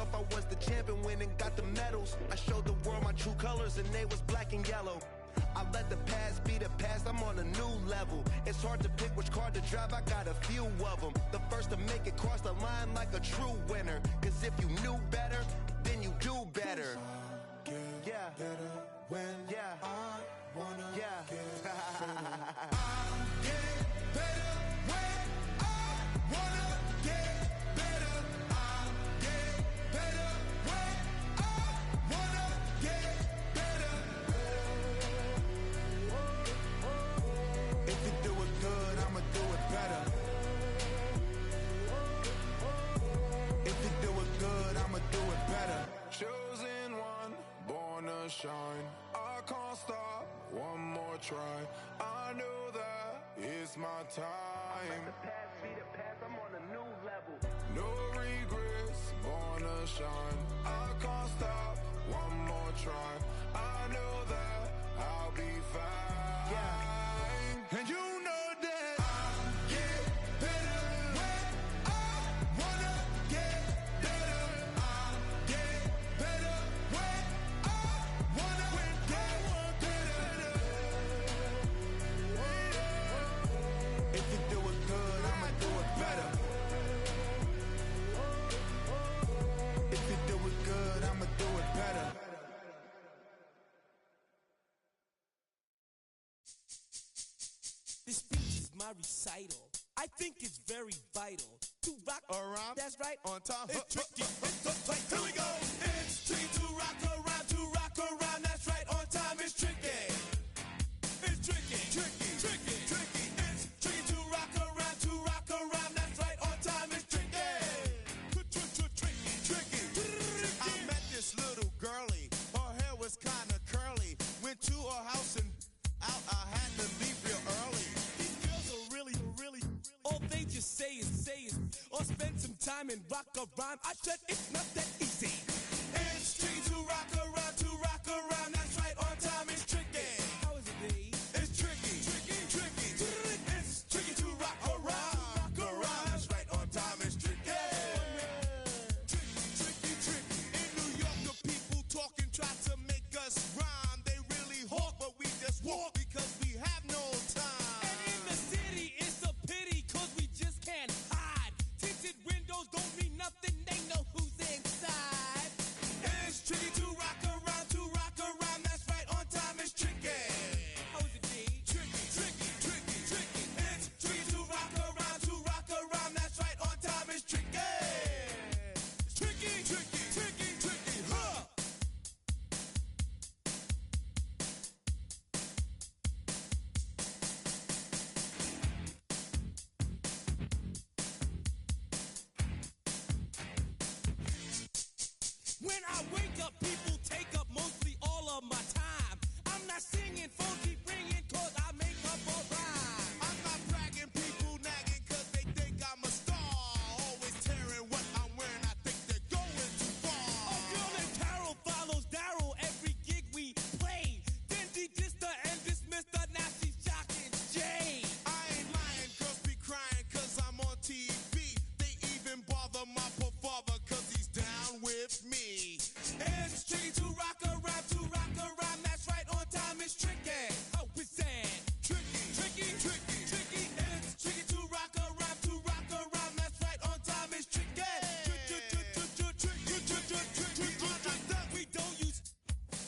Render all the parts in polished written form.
myself I was the champion, win and got the medals. I showed the world my true colors and they was black and yellow. I let the past be the past, I'm on a new level. It's hard to pick which car to drive, I got a few of them. The first to make it cross the line like a true winner. Cause if you knew better, then you do better. Yeah. Better when I wanna get better. I get better when I wanna get better. I get better when I wanna get better. If you do it good, I'ma do it better. If you do it good, I'ma do it better. Chosen one, born to shine. I can't stop, one more try. I know that it's my time. Let the past be the past, I'm on a new level. No regrets, born to shine. I can't stop, one more try. I know that I'll be fine. Yeah. And you know that I get better when I wanna get better. I get better when I wanna get better. If you do it good, I'ma do it better. If you do it good, I'ma do it better. This speech is my recital. I think it's very vital to rock around. That's right, on time. It's tricky. It's so tight. Here we go. It's tricky to rock around. To rock around. That's right, on time. It's tricky. It's tricky. Tricky. Tricky. Tricky. It's tricky to rock around. To rock around. That's right, on time. It's tricky. Tricky. Tricky. I met this little girlie. Her hair was kind of curly. Went to her house and out. I had to leave real early. These girls are really, all they just say is, or spend some time and rock a rhyme. I said it's not that easy. It's tricky to rock around, that's right, on time it's tricky. How is it, B? It's tricky. It's tricky to rock around, that's right, on time it's tricky. Tricky. In New York, the people talking try to make us rhyme. They really hawk, but we just walk because we have no time. And in the city, it's a pity, cause we just can't hide. Tinted windows don't mean nothing, they know who's inside. It's tricky to rock around, that's right, on time it's tricky. How is it, D? Tricky. It's tricky to rock around, that's right, on time it's tricky. Tricky, huh? When I wake up, people take up mostly all of my time. I'm not singing, phone keep ringing, cause I make up a rhyme. I'm not bragging, people nagging, cause they think I'm a star. Always tearing what I'm wearing, I think they're going too far. A girl named Carol follows Daryl every gig we play. Then dissed her and dismissed her, now she's jocking Jay. I ain't lying, girls be crying, cause I'm on TV. They even bother my poor father, cause he's down with me. It's tricky to rock around, that's right, on time it's tricky. How is that? Tricky. It's tricky to rock around, that's right, on time it's tricky. We don't use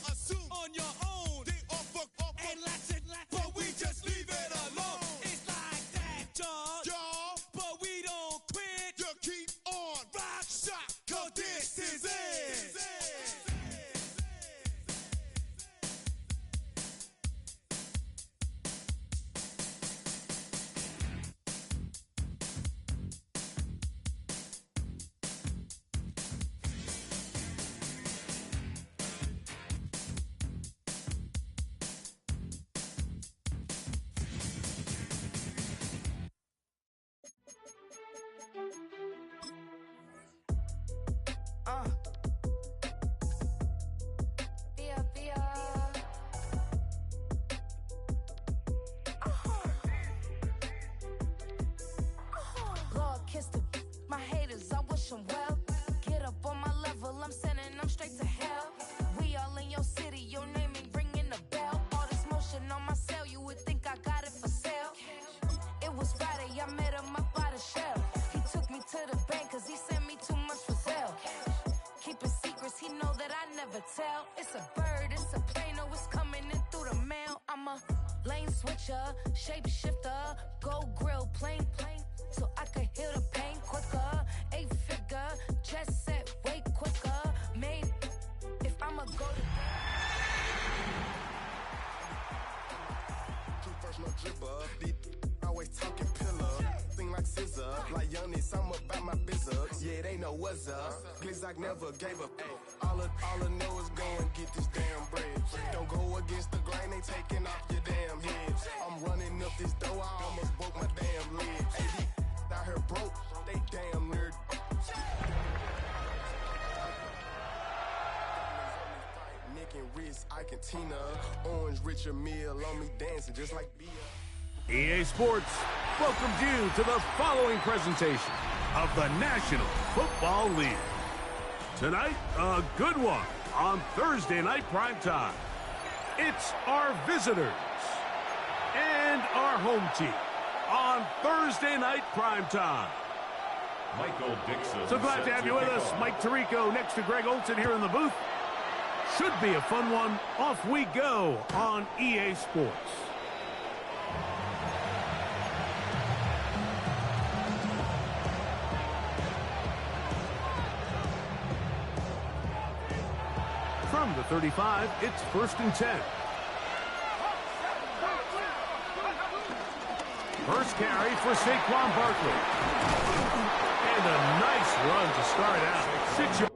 assume on your own. They offer and lots, but we just leave it alone. It's like that, y'all, but we don't quit. You keep on rock shot, cause this is it. Lord, kiss my haters, I wish them well. Get up on my level tell. It's a bird, it's a plane, oh, it's coming in through the mail. I'm a lane switcher, shape shifter, go grill, plain, so I can heal the pain quicker. 8-figure, just set way quicker. Made if I'ma go to first no dribber, these always talking pillar. Thing like scissor, like youngest, I'm about my business. Yeah, they know what's up. Glizzock never gave up. All I know is go and get this damn bread. Don't go against the grain, they taking off your damn head. I'm running up this door, I almost broke my damn leg. Hey, these out here broke, they damn nerd. Nick and Riz, Ike and Tina, Orange Richard Mill on me dancing just like Bia. EA Sports welcomes you to the following presentation of the National Football League. Tonight, a good one on Thursday night primetime. It's our visitors and our home team on Thursday night primetime. Michael Dixon. So glad to have you with us. Mike Tirico next to Greg Olson here in the booth. Should be a fun one. Off we go on EA Sports. From the 35, it's 1st and 10. First carry for Saquon Barkley. And a nice run to start out. 6 yards.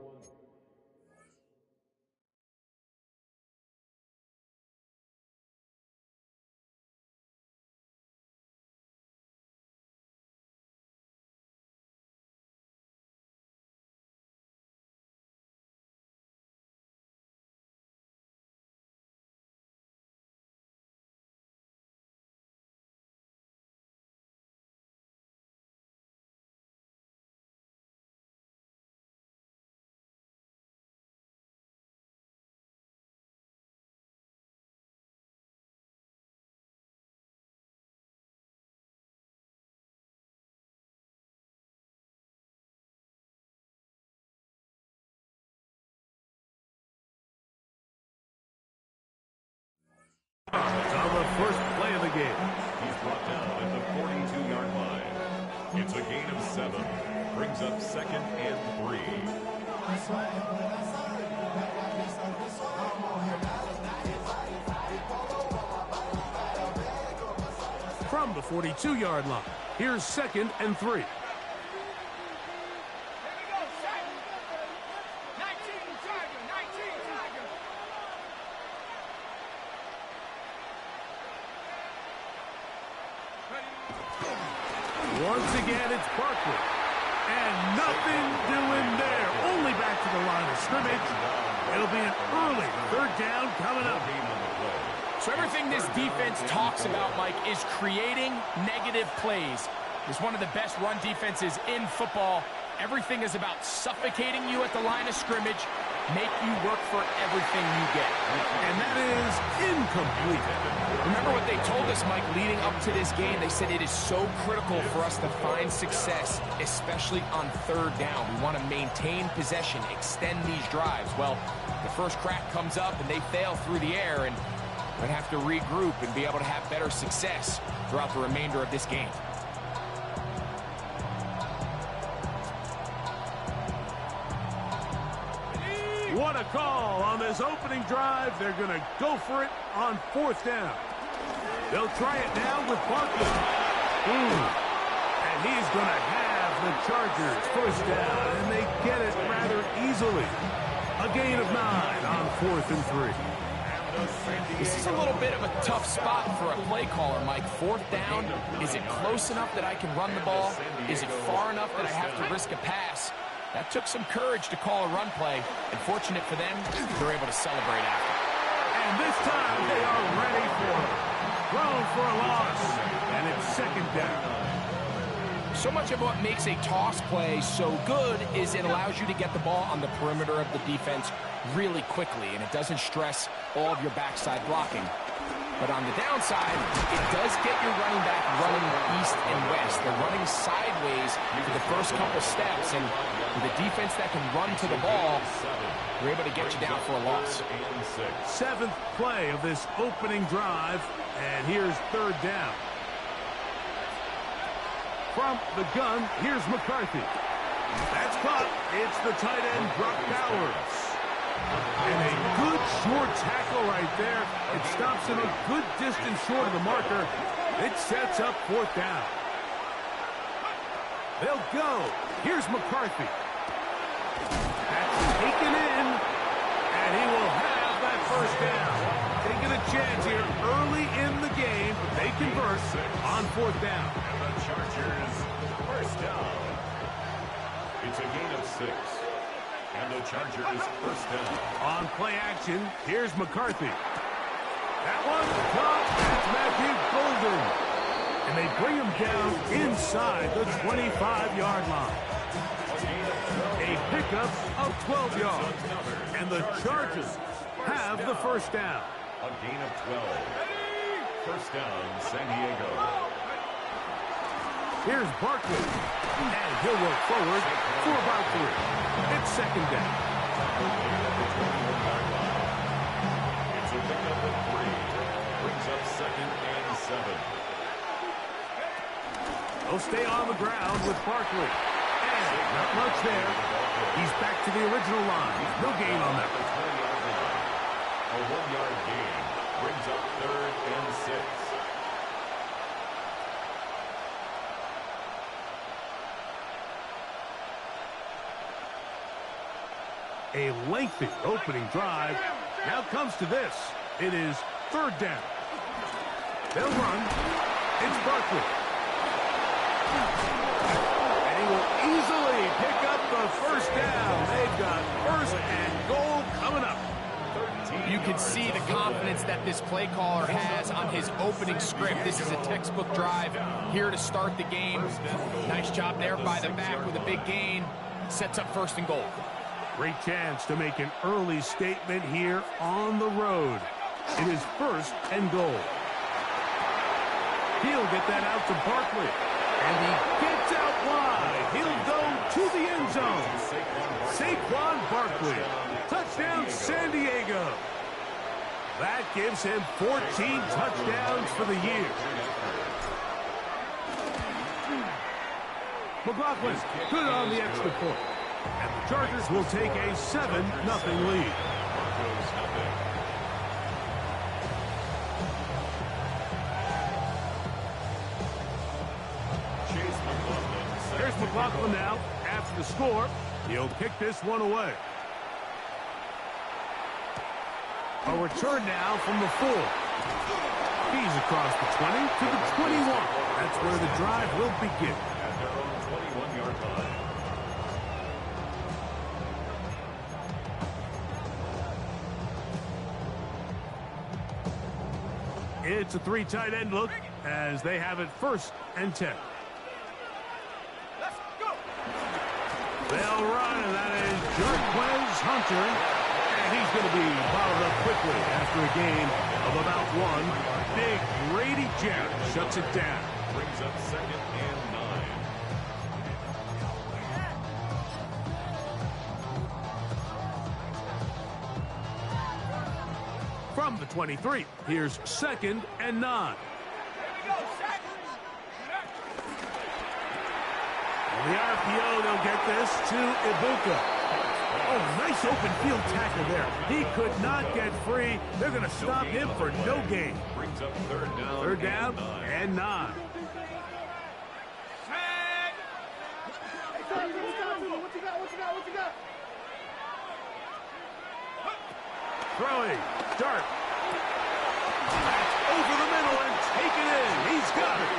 On the first play of the game. He's brought down at the 42-yard line. It's a gain of 7. Brings up 2nd and 3. From the 42-yard line, here's 2nd and 3. Once again, it's Barkley. And nothing doing there. Only back to the line of scrimmage. It'll be an early 3rd down coming up. So everything this defense talks about, Mike, is creating negative plays. It's one of the best run defenses in football. Everything is about suffocating you at the line of scrimmage, make you work for everything you get. And that is incomplete. Remember what they told us, Mike, leading up to this game? They said it is so critical for us to find success, especially on 3rd down. We want to maintain possession, extend these drives. Well, the first crack comes up and they fail through the air, and we have to regroup and be able to have better success throughout the remainder of this game. What a call on this opening drive. They're going to go for it on 4th down. They'll try it now with Barkley. And he's going to have the Chargers 1st down, and they get it rather easily. A gain of 9 on 4th and 3. This is a little bit of a tough spot for a play caller, Mike. 4th down, is it close enough that I can run the ball? Is it far enough that I have to risk a pass? That took some courage to call a run play, and fortunate for them, they're able to celebrate after. And this time they are ready for it. Thrown for a loss, and it's 2nd down. So much of what makes a toss play so good is it allows you to get the ball on the perimeter of the defense really quickly, and it doesn't stress all of your backside blocking. But on the downside, it does get your running back running east and west. They're running sideways for the first couple steps, and with a defense that can run to the ball, they're able to get you down for a loss. 7th play of this opening drive, and here's 3rd down. From the gun, here's McCarthy. That's caught. It's the tight end, Brock Bowers. And a good short tackle right there. It stops him a good distance short of the marker. It sets up 4th down. They'll go. Here's McCarthy. That's taken in, and he will have that 1st down. Taking a chance here early in the game. They convert on 4th down. And the Chargers, 1st down. It's a gain of 6. And the Chargers, 1st down. On play action, here's McCarthy. That one caught. That's Matthew Golden. And they bring him down inside the 25-yard line. A pickup of 12 yards. And the Chargers have the 1st down. A gain of 12. 1st down, San Diego. Here's Barkley. And he'll work forward for about 3. It's 2nd down. It's a pickup of 3. Brings up 2nd and 7. They'll stay on the ground with Barkley. And not much there. He's back to the original line. No gain on that. A 1-yard gain. Brings up 3rd and 6. A lengthy opening drive. Now comes to this. It is 3rd down. They'll run. It's Barkley. And he will easily pick up the 1st down. They've got 1st and goal coming up. You can see the confidence that this play caller has on his opening script. This is a textbook drive here to start the game. Nice job there by the back with a big gain. Sets up 1st and goal. Great chance to make an early statement here on the road. It is 1st and goal. He'll get that out to Barkley. And he gets out wide. He'll go to the end zone. Saquon Barkley. Touchdown, San Diego. That gives him 14 touchdowns for the year. McLaughlin good on the extra point. And the Chargers will take a 7-0 lead. There's McLaughlin now. After the score, he'll kick this one away. A return now from the 4. He's across the 20 to the 21. That's where the drive will begin. At their own 21-yard line. It's a 3 tight end look as they have it 1st and 10. They'll run, and that is Jarquez Hunter. And he's going to be bottled up quickly after a gain of about 1. Big Grady Jarrett shuts it down. Brings up 2nd and 9. From the 23, here's 2nd and 9. On the RPO, they'll get this to Ibuka. Oh, nice open field tackle there. He could not get free. They're going to stop him for no gain. Brings up 3rd down. 3rd down and 9. What you got? Throwing. Dart. That's over the middle and taken in. He's got it.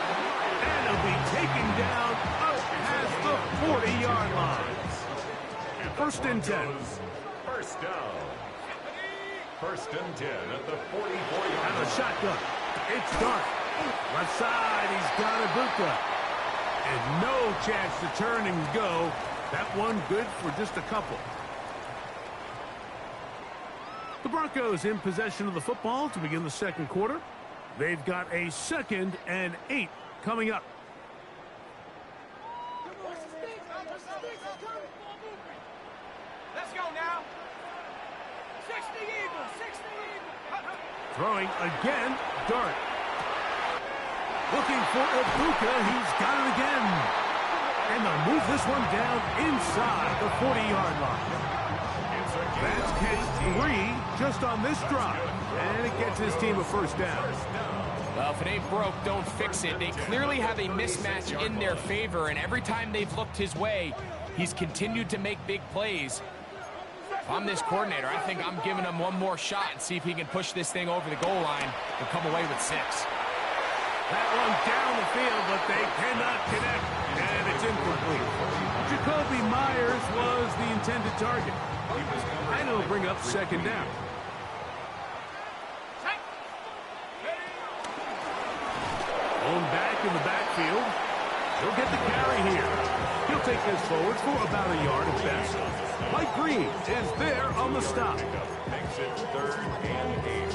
And he'll be taken down up past the 40-yard line. 1st and 10. 1st down. 1st and 10 at the 44-yard And line. a shotgun. It's Dart. Left side, he's got Ibuka. And no chance to turn and go. That one good for just a couple. The Broncos in possession of the football to begin the 2nd quarter. They've got a 2nd and 8 coming up. Let's go now. 60 Eagles, 60 Eagles. Throwing again, Dart. Looking for Ibuka, he's got it again. And they'll move this one down inside the 40-yard line. That's catch 3 just on this drive. And it gets his team a first down. Well, if it ain't broke, don't fix it. They clearly have a mismatch in their favor, and every time they've looked his way, he's continued to make big plays. If I'm this coordinator, I think I'm giving him one more shot and see if he can push this thing over the goal line and come away with 6. That one down the field, but they cannot connect, and it's incomplete. Jacoby Myers was the intended target. And it'll bring up 2nd down. Home back in the backfield. He'll get the carry here. He'll take this forward for about a yard at best. Mike Green is there on the stop. Makes it 3rd and 8.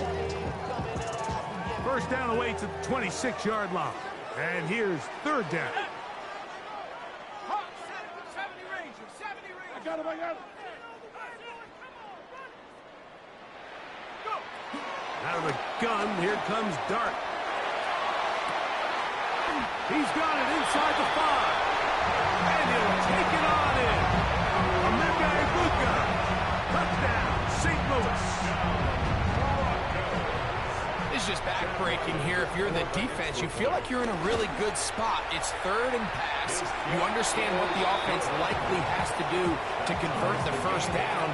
First down away to the 26-yard line. And here's 3rd down. 70 Rangers, 70 Rangers. I got him. Out of the gun, here comes Dart. He's got it inside the 5. And he'll take it on in. Emeka Ibuka. Touchdown, St. Louis. It's just backbreaking here. If you're the defense, you feel like you're in a really good spot. It's 3rd and pass. You understand what the offense likely has to do to convert the first down.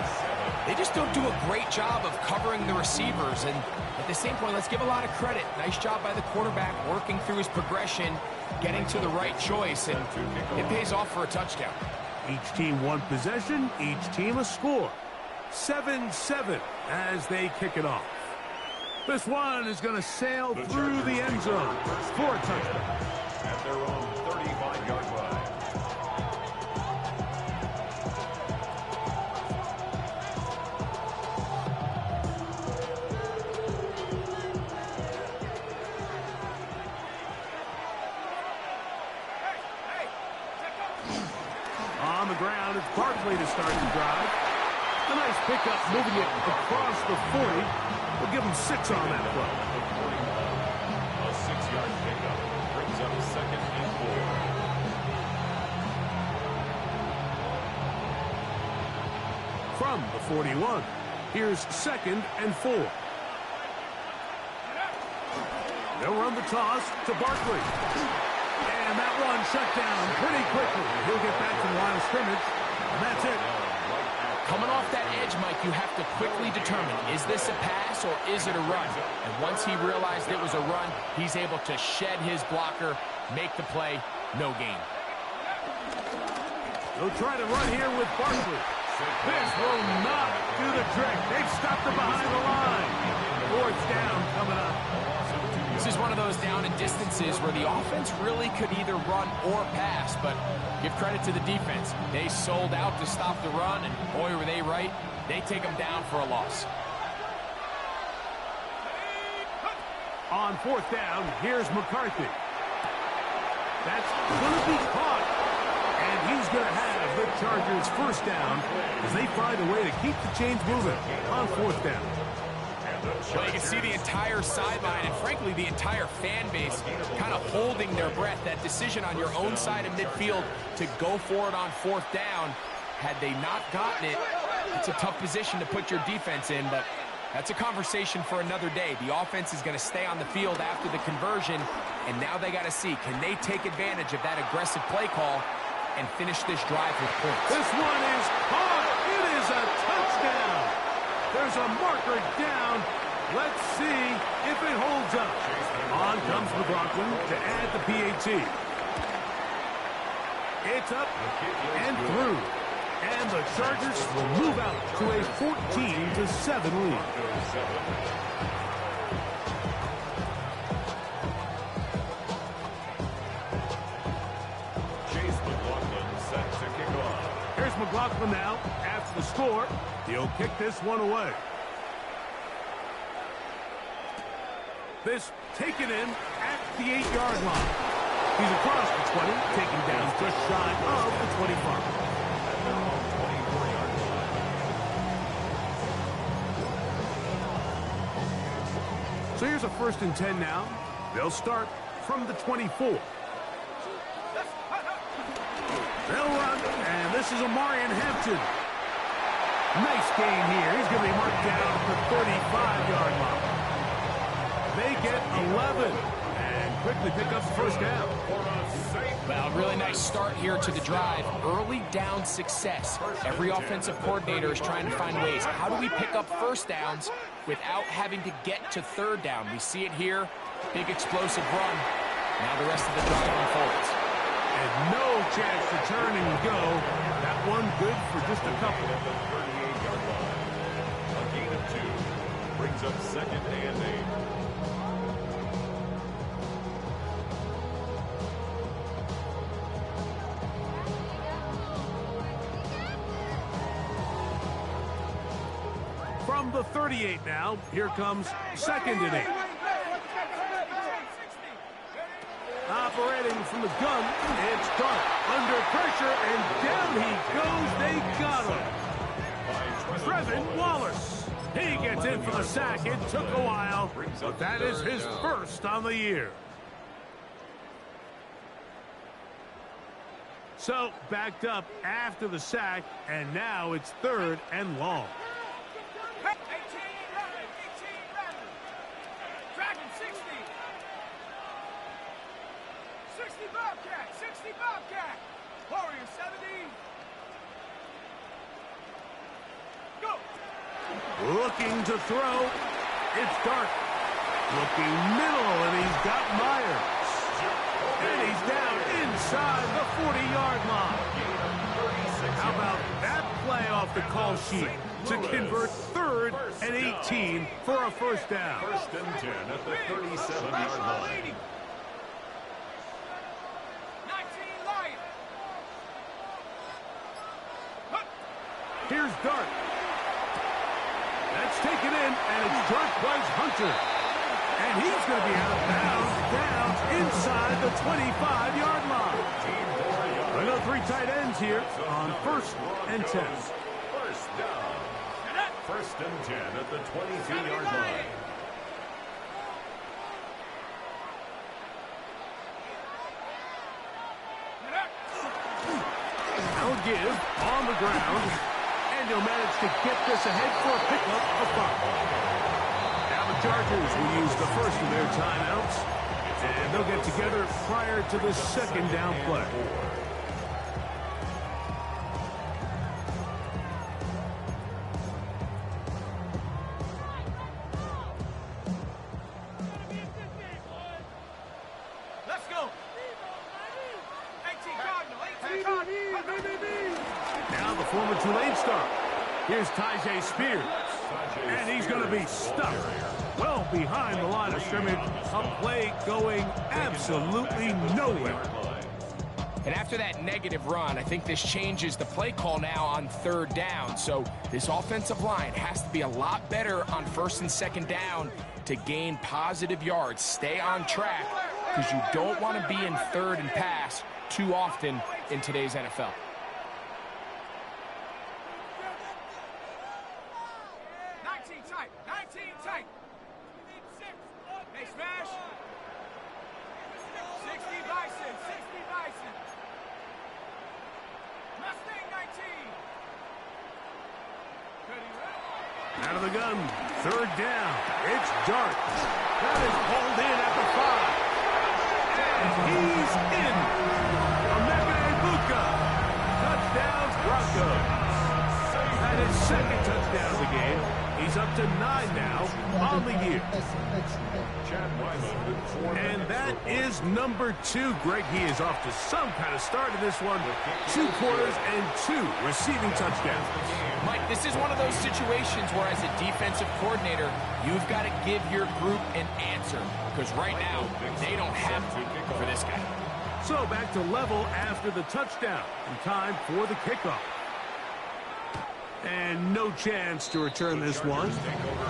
They just don't do a great job of covering the receivers. And at the same point, let's give a lot of credit. Nice job by the quarterback working through his progression, getting to the right choice, and it pays off for a touchdown. Each team one possession, each team a score. 7-7 as they kick it off. This one is going to sail through the end zone for a touchdown. At their own 35-yard line. On the ground, it's Barkley to start the drive. A nice pickup, moving it across the 40. We'll give him 6 on that play. A 6-yard pickup brings up 2nd and 4. From the 41, here's 2nd and 4. They'll run the toss to Barkley. And that one shut down pretty quickly. He'll get back to the line of scrimmage, and that's it. Coming off that edge, Mike, you have to quickly determine, is this a pass or is it a run? And once he realized it was a run, he's able to shed his blocker, make the play, no gain. They'll try to run here with Barkley. This will not do the trick. They've stopped him behind the line. 4th down coming up. This is one of those down and distances where the offense really could either run or pass, but give credit to the defense. They sold out to stop the run, and boy, were they right. They take them down for a loss. On 4th down, here's McCarthy. That's going to be caught. And he's going to have the Chargers first down as they find a way to keep the chains moving on 4th down. Well, you can see the entire sideline and, frankly, the entire fan base kind of holding their breath. That decision on your own side of midfield to go for it on 4th down, had they not gotten it, it's a tough position to put your defense in, but that's a conversation for another day. The offense is going to stay on the field after the conversion, and now they got to see, can they take advantage of that aggressive play call and finish this drive with points? This one is caught. It is a touchdown. There's a marker down. Let's see if it holds up. On comes McLaughlin to add the PAT. It's up and through. And the Chargers will move out to a 14-7 lead. Here's McLaughlin now after the score. He'll kick this one away. This taken in at the 8-yard line. He's across the 20, taken down just shy of the 25. So here's a 1st and 10 now. They'll start from the 24. They'll run, and this is Omarion Hampton. Nice gain here. He's going to be marked down at the 35-yard line. They get 11 and quickly pick up the 1st down. Well, really nice start here to the drive. Early down success. Every offensive coordinator is trying to find ways. How do we pick up 1st downs without having to get to 3rd down? We see it here. Big explosive run. Now the rest of the drive unfolds. And no chance to turn and go. That one good for just a couple. At the 38-yard line. A gain of 2 brings up 2nd and 8. From the 38 now, here comes 2nd and 8. Operating from the gun, it's Dart. Under pressure, and down he goes. They got him. Trevin Wallace. He gets in for the sack. It took a while, but that is his 1st on the year. So, backed up after the sack, and now it's 3rd and long. Dragon 60. 60 Bobcat. 60 Bobcat. Warrior 70. Go. Looking to throw. It's Dart. Looking middle, and he's got Myers. And he's down inside the 40-yard line. How about that play off the call sheet to convert 3rd and 18 for a 1st down? 1st and 10 at the 37-yard line. 19 Lion. Here's Dart. That's taken in, and it's Jarquez Hunter. And he's going to be out of bounds down inside the 25-yard line. I know 3 tight ends here on 1st and 10. 1st down. 1st and 10 at the 22-yard line. Now give on the ground, and he'll manage to get this ahead for a pickup of 5. Now the Chargers will use the 1st of their timeouts, and they'll get together prior to the 2nd down play. Let's go. 18 Cardinal. 18 Cardinal. Now the former Tulane star. Here's Tyjae Spears. And he's going to be stuck well behind the line of scrimmage. A play going absolutely nowhere. And after that negative run, I think this changes the play call now on 3rd down. So this offensive line has to be a lot better on 1st and 2nd down to gain positive yards. Stay on track, because you don't want to be in 3rd and pass too often in today's NFL. Hey, Smash. 60 Bison. 60 Bison. Mustang 19. Out of the gun. 3rd down. It's Dart. That is pulled in at the 5. And he's in. Emeka Egbuka. Touchdowns, Broncos. That is 2nd touchdown of the game. He's up to 9 now on the year. And that is number 2. Greg, he is off to some kind of start in this one. 2 quarters and 2 receiving touchdowns. Mike, this is one of those situations where as a defensive coordinator, you've got to give your group an answer. Because right now, they don't have to for this guy. So back to level after the touchdown. And time for the kickoff. And no chance to return this one.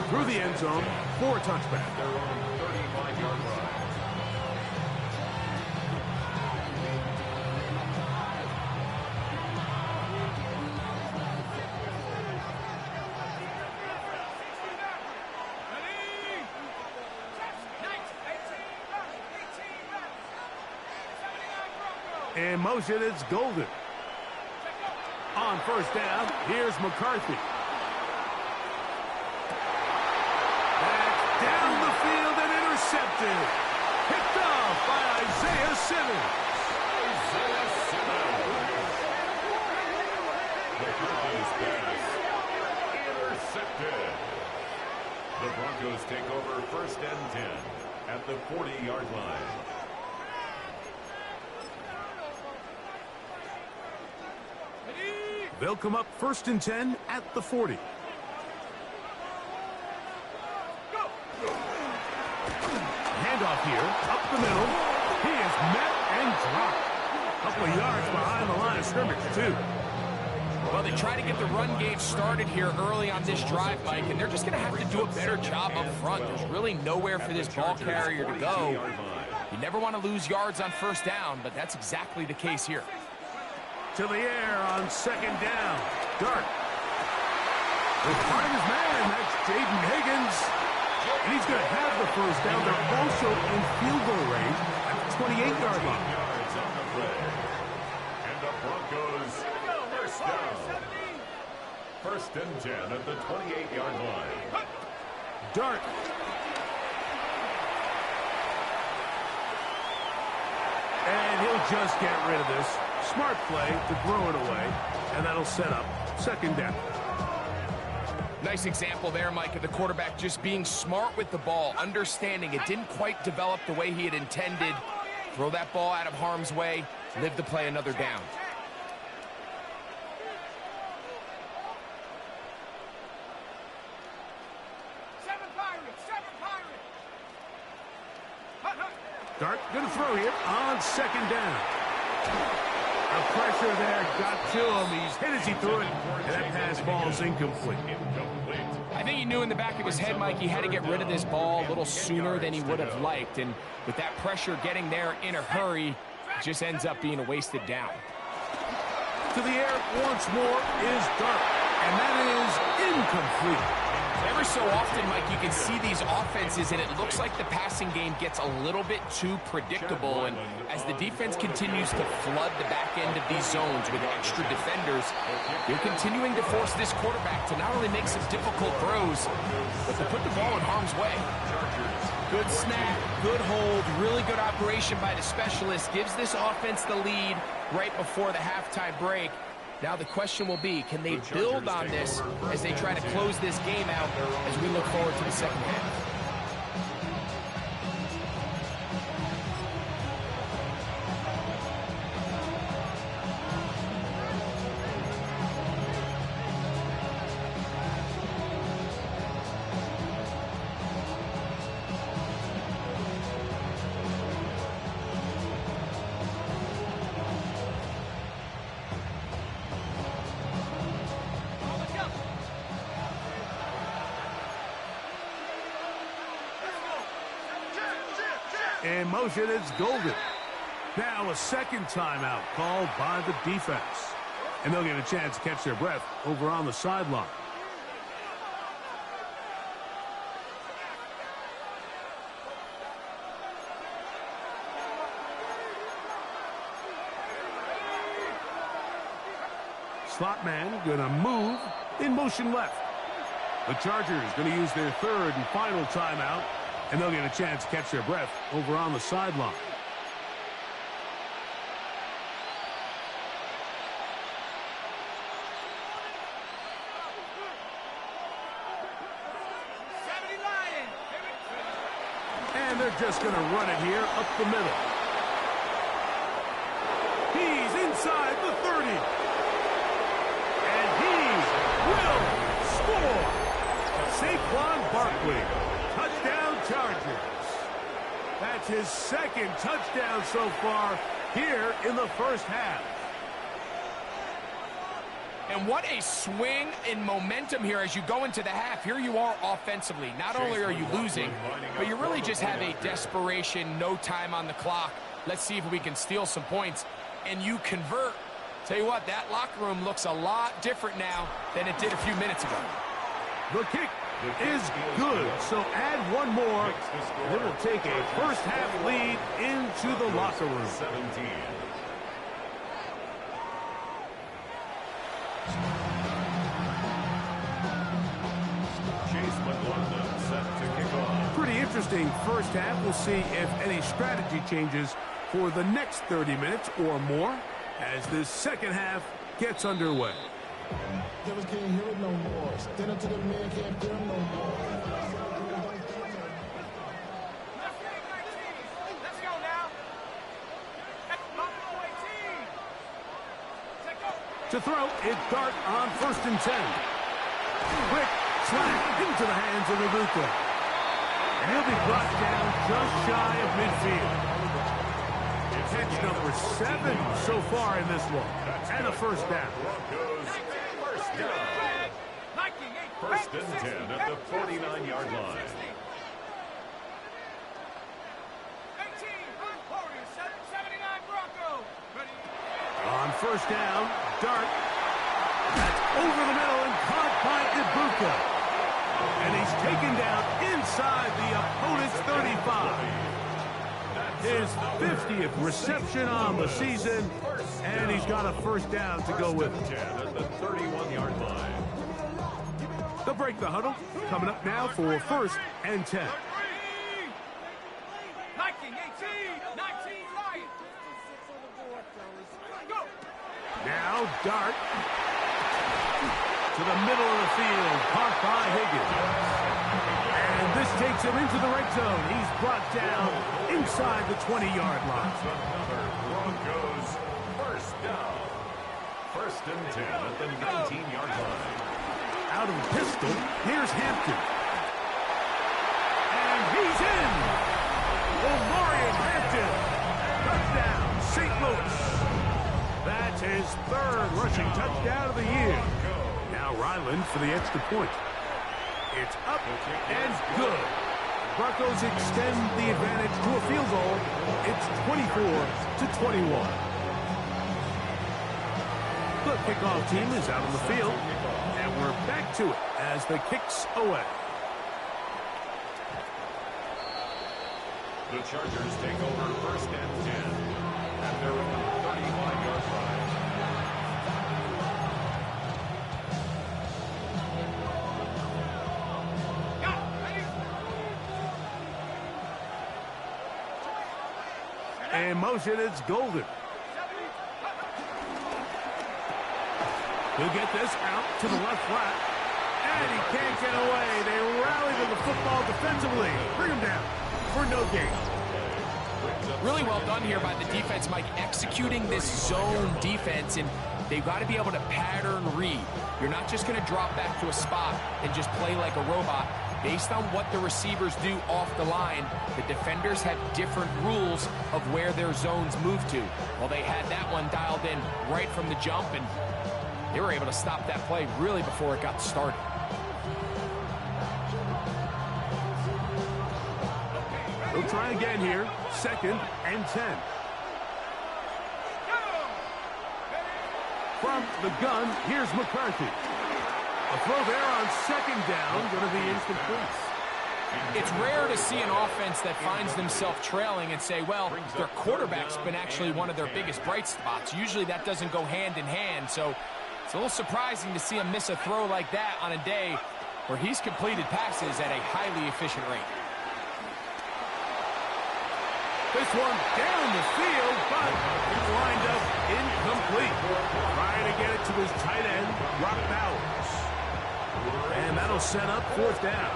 Through the end zone for a touchback. Their own 35-yard line. In motion, it's Golden. On first down, here's McCarthy. That's down the field and intercepted. Picked off by Isaiah Simmons. Isaiah Simmons. McCarthy's pass intercepted. The Broncos take over 1st and 10 at the 40-yard line. They'll come up 1st and 10 at the 40. Handoff here, up the middle. He is met and dropped. A couple of yards behind the line of scrimmage, too. Well, they try to get the run game started here early on this drive, Mike, and they're just going to have to do a better job up front. There's really nowhere for this ball carrier to go. You never want to lose yards on 1st down, but that's exactly the case here. To the air on 2nd down. Dart. With part of his man, that's Jaden Higgins. And he's going to have the 1st down. They're also in field goal range at the 28-yard line. Yards on the play. And the Broncos 1st down. 1st and 10 at the 28-yard line. Dart. And he'll just get rid of this. Smart play to throw it away, and that'll set up 2nd down. Nice example there, Mike, of the quarterback just being smart with the ball, understanding it didn't quite develop the way he had intended. Throw that ball out of harm's way, live to play another down. Dart going to throw here on 2nd down. The pressure there got to him. He's hit as he threw it, and that pass ball is incomplete. I think he knew in the back of his head, Mike, he had to get rid of this ball a little sooner than he would have liked. And with that pressure getting there in a hurry, it just ends up being a wasted down. To the air once more is Dart, and that is incomplete. Every so often, Mike, you can see these offenses, and it looks like the passing game gets a little bit too predictable. And as the defense continues to flood the back end of these zones with extra defenders, they're continuing to force this quarterback to not only make some difficult throws, but to put the ball in harm's way. Good snap, good hold, really good operation by the specialist. Gives this offense the lead right before the halftime break. Now the question will be, can they build on this as they try to close this game out as we look forward to the 2nd half? In motion, it's Golden. Now a 2nd timeout called by the defense. And they'll get a chance to catch their breath over on the sideline. Slot man going to move in motion left. The Chargers going to use their 3rd and final timeout. And they'll get a chance to catch their breath over on the sideline. And they're just going to run it here up the middle. He's inside the 30. And he will score. Saquon Barkley. Touchdown Chargers. That's his 2nd touchdown so far here in the 1st half. And what a swing in momentum here as you go into the half. Here you are offensively. Not only are you losing, but you really just have a desperation, no time on the clock. Let's see if we can steal some points. And you convert. Tell you what, that locker room looks a lot different now than it did a few minutes ago. The kick is good, so add one more. It will take a first-half lead into the locker room. 17. Set to kick off. Pretty interesting first half. We'll see if any strategy changes for the next 30 minutes or more as this second half gets underway. Killers can't hear it no more. Stand up to the man, can't hear him no more. Let's go now. To throw, it's Dart on 1st and 10. Quick slap into the hands of Ibuka. And he'll be brought down just shy of midfield. Catch number 7 so far in this one. And a first down. First down. 1st and 10 at the 49-yard line. 79 Bronco. On 1st down, Dart. That's over the middle and caught by Ibuka. And he's taken down inside the opponent's 35. His 50th reception on the season, and he's got a first down to go with it. At the 31-yard line. They'll break the huddle. Coming up now for 1st and 10. 19, 18, 19 Lions. Go. Now Dart to the middle of the field, caught by Higgins. And this takes him into the red zone. He's brought down inside the 20-yard line. Another Broncos first down. 1st and 10 at the 19-yard line. Out of the pistol, here's Hampton. And he's in. Omarion Hampton. Touchdown, St. Louis. That's his 3rd rushing touchdown of the year. Now Ryland for the extra point. It's up and good. Broncos extend the advantage to a field goal. It's 24-21. The kickoff team is out on the field, and we're back to it as the kick's away. The Chargers take over 1st and 10 at their own 35-yard line. In motion, it's Golden. He'll get this out to the left flat. And he can't get away. They rally to the football defensively. Bring him down for no gain. Really well done here by the defense, Mike, executing this zone defense, and they've got to be able to pattern read. You're not just going to drop back to a spot and just play like a robot. Based on what the receivers do off the line, the defenders have different rules of where their zones move to. Well, they had that one dialed in right from the jump, and they were able to stop that play really before it got started. They'll try again here. 2nd and 10. From the gun, here's McCarthy. A throw there on 2nd down, going to be incomplete. It's rare to see an offense that finds themselves trailing and say, well, their quarterback's been actually one of their biggest bright spots. Usually that doesn't go hand in hand, so it's a little surprising to see him miss a throw like that on a day where he's completed passes at a highly efficient rate. This one down the field, but it's lined up incomplete. Trying to get it to his tight end, Brock Bowers. And that'll set up 4th down.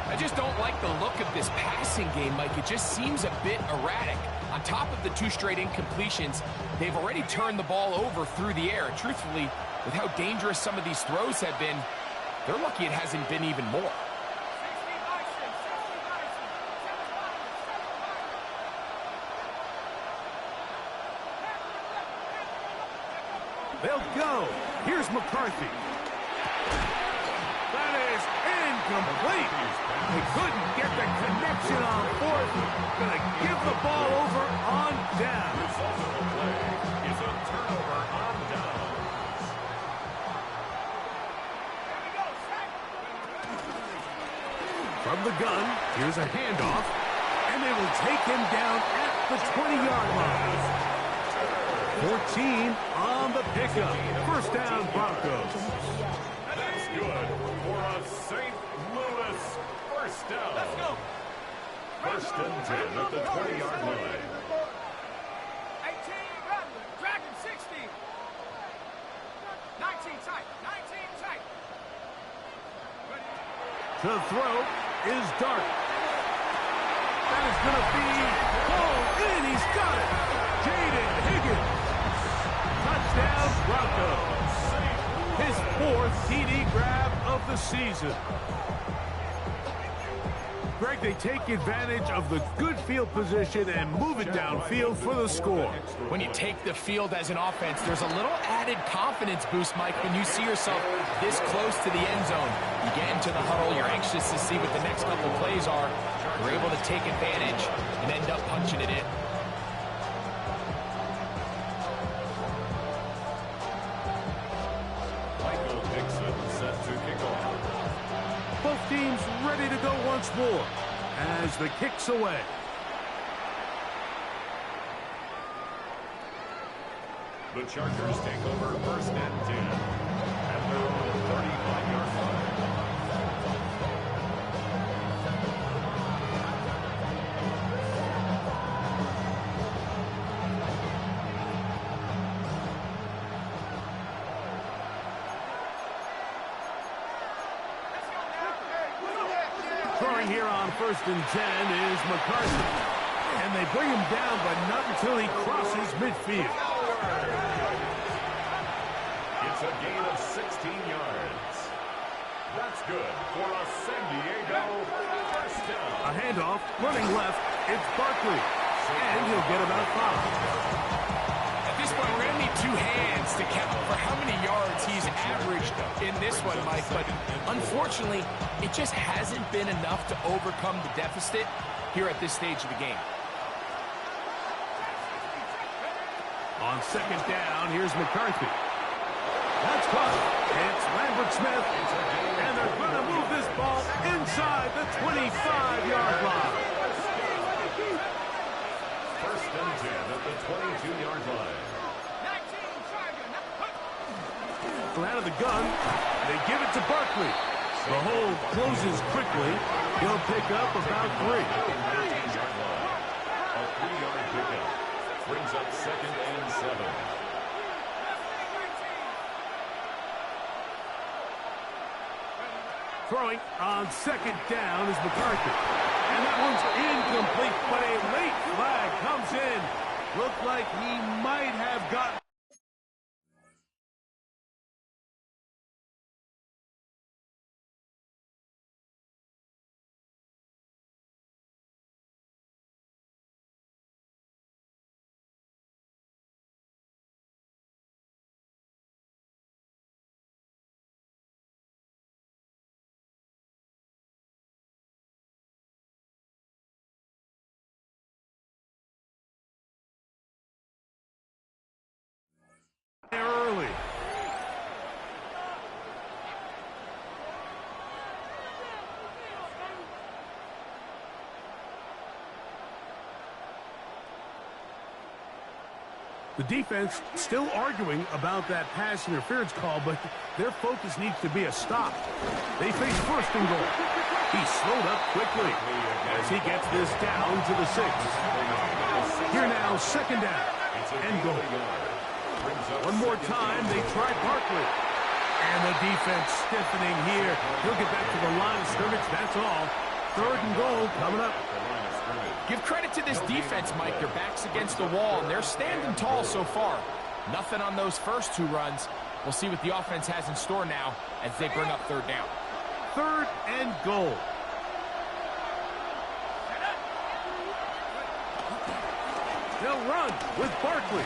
I just don't like the look of this passing game, Mike. It just seems a bit erratic. On top of the 2 straight incompletions, they've already turned the ball over through the air. Truthfully, with how dangerous some of these throws have been, they're lucky it hasn't been even more. They'll go Here's McCarthy. That is incomplete. They couldn't get the connection on fourth. Gonna give the ball over on down. The result of the play is a turnover on downs. From the gun, here's a handoff, and they will take him down at the 20-yard line. 14 on the pickup. First down, Broncos. That's good for a St. Louis first down. Let's go. First and 10 at the 20-yard line. 18, Dragon 60. 19 tight, 19 tight. To throw is Dart. That is going to be pulled in. He's got it. Jaden Higgins. Touchdown, Broncos. His fourth TD grab of the season. Greg, they take advantage of the good field position and move it downfield for the score. When you take the field as an offense, there's a little added confidence boost, Mike, when you see yourself this close to the end zone. You get into the huddle, you're anxious to see what the next couple plays are. You're able to take advantage and end up punching it in. Both teams ready to go once more as the kick's away. The Chargers take over first and 10 at their own 35-yard line. Throwing here on first and 10 is McCarthy. And they bring him down, but not until he crosses midfield. It's a gain of 16 yards. That's good for a San Diego first down. A handoff, running left, it's Barkley. And he'll get about 5. At this point, we're going to need two hands to count for how many yards he's averaged in this one, Mike. But unfortunately, it just hasn't been enough to overcome the deficit here at this stage of the game. On second down, here's McCarthy. That's caught. It's Lambert Smith. And they're going to move this ball inside the 25-yard line. First and 10 at the 22-yard line. 19, Charger. Out of the gun, they give it to Barkley. The hole closes quickly. He'll pick up about 3. A 3-yard pickup brings up second and 7. Throwing on second down is McCarthy. And that one's incomplete, but a late flag comes in. Looked like he might have gotten... early. The defense still arguing about that pass interference call, but their focus needs to be a stop. They face first and goal. He slowed up quickly as he gets this down to the 6. Here now, second down and goal. One more time, they try Barkley. And the defense stiffening here. He'll get back to the line of scrimmage, that's all. Third and goal coming up. Give credit to this defense, Mike. Their back's against the wall, and they're standing tall so far. Nothing on those first 2 runs. We'll see what the offense has in store now as they bring up third down. Third and goal. They'll run with Barkley.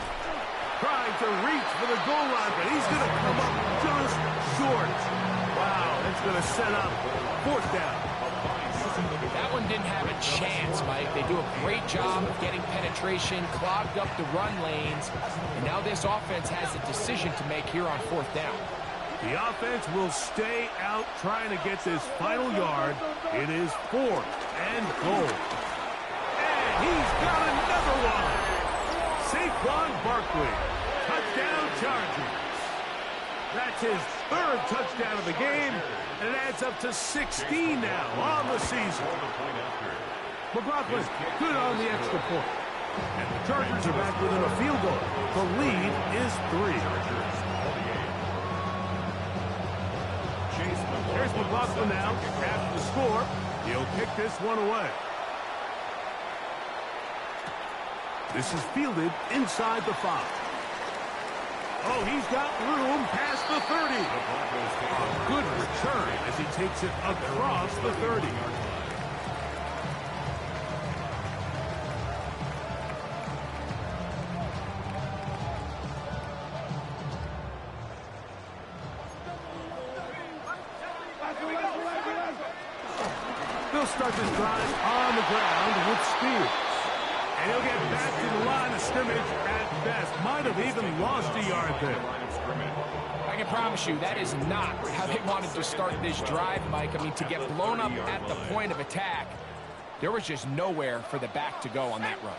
trying to reach for the goal line, but he's going to come up just short. Wow, that's going to set up 4th down. That one didn't have a chance, Mike. They do a great job of getting penetration, clogged up the run lanes, and now this offense has a decision to make here on 4th down. The offense will stay out trying to get this final yard. It is 4th and goal. And he's got another one. Saquon Barkley, touchdown Chargers. That's his 3rd touchdown of the game, and it adds up to 16 now on the season. McLaughlin, good on the extra point. And the Chargers are back within a field goal. The lead is 3. Here's McLaughlin now after the score. He'll kick this one away. This is fielded inside the 5. Oh, he's got room past the 30. A good return as he takes it across the 30. They'll start this drive on the ground with speed. And he'll get back to the line of scrimmage at best. Might have even lost a yard there. I can promise you that is not how they wanted to start this drive, Mike. I mean, to get blown up at the point of attack, there was just nowhere for the back to go on that run.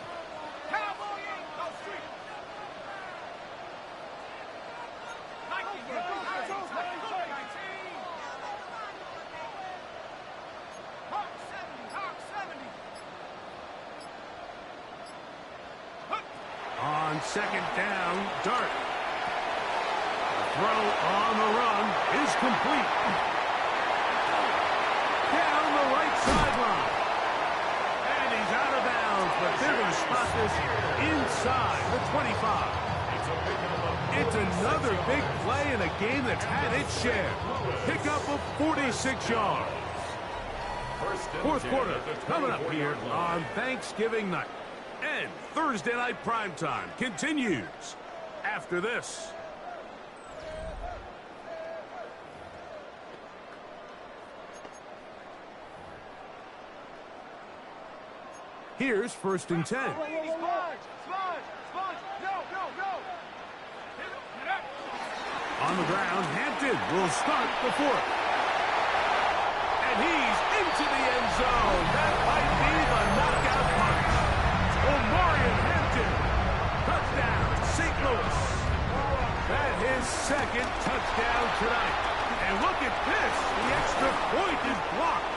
On 2nd down, Dart. Throw on the run is complete. Down the right sideline. And he's out of bounds, but they're going to spot this inside the 25. It's another big play in a game that's had its share. Pickup of 46 yards. 4th quarter coming up here on Thanksgiving night. And Thursday Night Primetime continues after this. Here's 1st and 10. On the ground, Hampton will start the 4th. And he's into the end zone. That might be the knockout punch. Omarion Hampton, touchdown, St. Louis. That his 2nd touchdown tonight. And look at this, the extra point is blocked.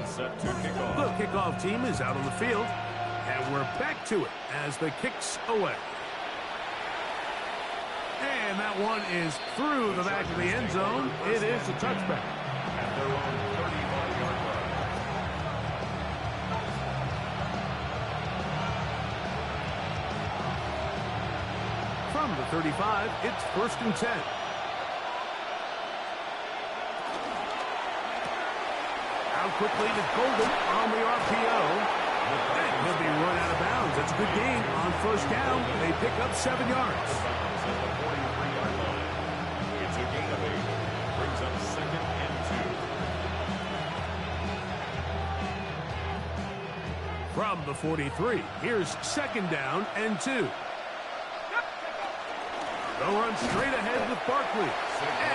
Set to kick off. The kickoff team is out on the field, and we're back to it as the kick's away. And that one is through the back of the end zone. It is a touchback. At their own 35-yard line. From the 35, it's 1st and 10. Out quickly to Golden on the RPO. And he'll be run out of bounds. That's a good gain on 1st down. They pick up 7 yards. At the 43-yard line. It's a gain of 8. Brings up 2nd and 2. From the 43, here's 2nd down and 2. They'll run straight ahead with Barkley.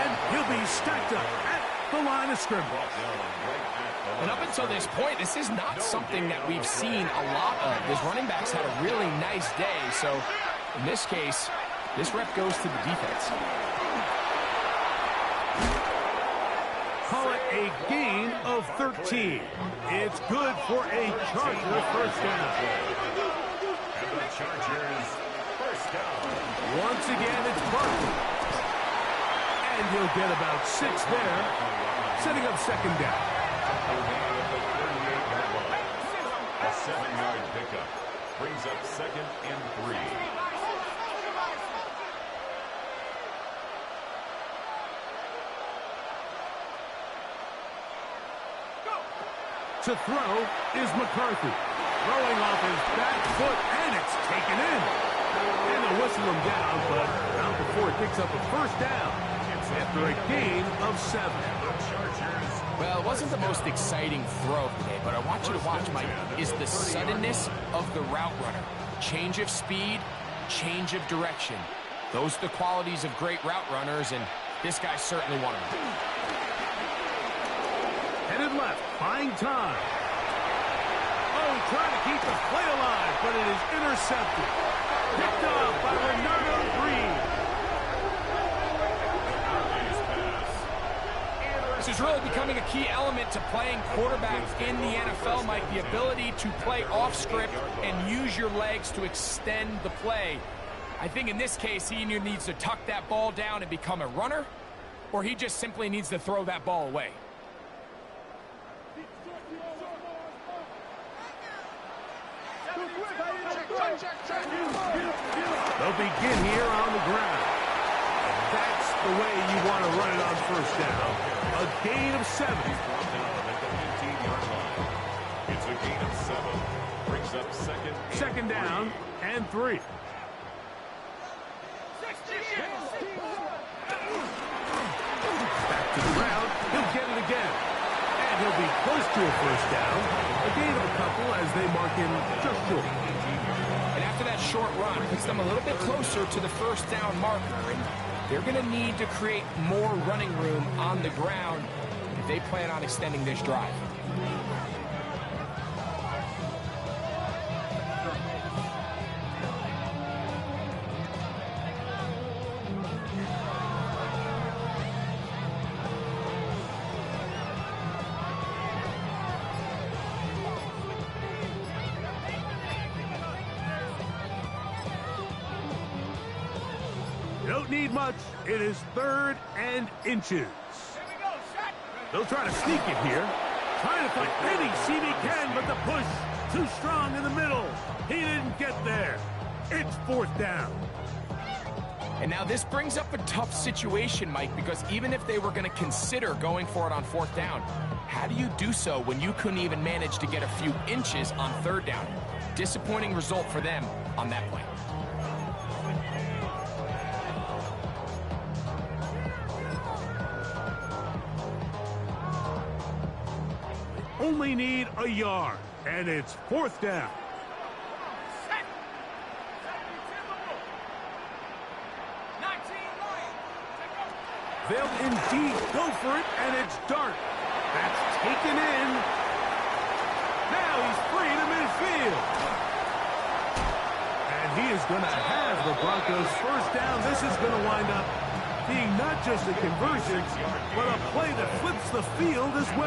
And he'll be stacked up at the line of scrimmage. And up until this point, this is not something that we've seen a lot of. His running backs had a really nice day. So in this case, this rep goes to the defense. Call it a gain of 13. It's good for a Charger 1st down. And the Chargers 1st down. Once again, it's Barkley. And he'll get about 6 there, setting up 2nd down. A 7-yard pickup. Brings up 2nd and 3. To throw is McCarthy. Throwing off his back foot, and it's taken in. And they'll whistle him down, but not before it picks up a first down after a gain of 7. Well, it wasn't the most exciting throw of the day, but I want you to watch, Mike, is the suddenness of the route runner. Change of speed, change of direction. Those are the qualities of great route runners, and this guy's certainly one of them. Headed left, buying time. Oh, trying to keep the play alive, but it is intercepted. Picked off by Renato Green. This is really becoming a key element to playing quarterback in the NFL, Mike. The ability to play off script and use your legs to extend the play. I think in this case, he either needs to tuck that ball down and become a runner, or he just simply needs to throw that ball away. They'll begin here on the ground. That's the way you want to run it on first down. A gain of 7. It's a gain of 7. Brings up second down and 3. Back to the ground. He'll get it again. And he'll be close to a first down. A gain of a couple as they mark him just short. And after that short run, it puts them a little bit closer to the first down marker. And they're going to need to create more running room on the ground if they plan on extending this drive. Don't need much. It is 3rd and inches. They'll try to sneak it here. Trying to find any seam he can, but the push too strong in the middle. He didn't get there. It's 4th down. And now this brings up a tough situation, Mike, because even if they were going to consider going for it on 4th down, how do you do so when you couldn't even manage to get a few inches on 3rd down? Disappointing result for them on that play. Only need a yard, and it's 4th down. They'll indeed go for it, and it's Dart. That's taken in. Now he's free to midfield. And he is going to have the Broncos first down. This is going to wind up being not just a conversion, but a play that flips the field as well.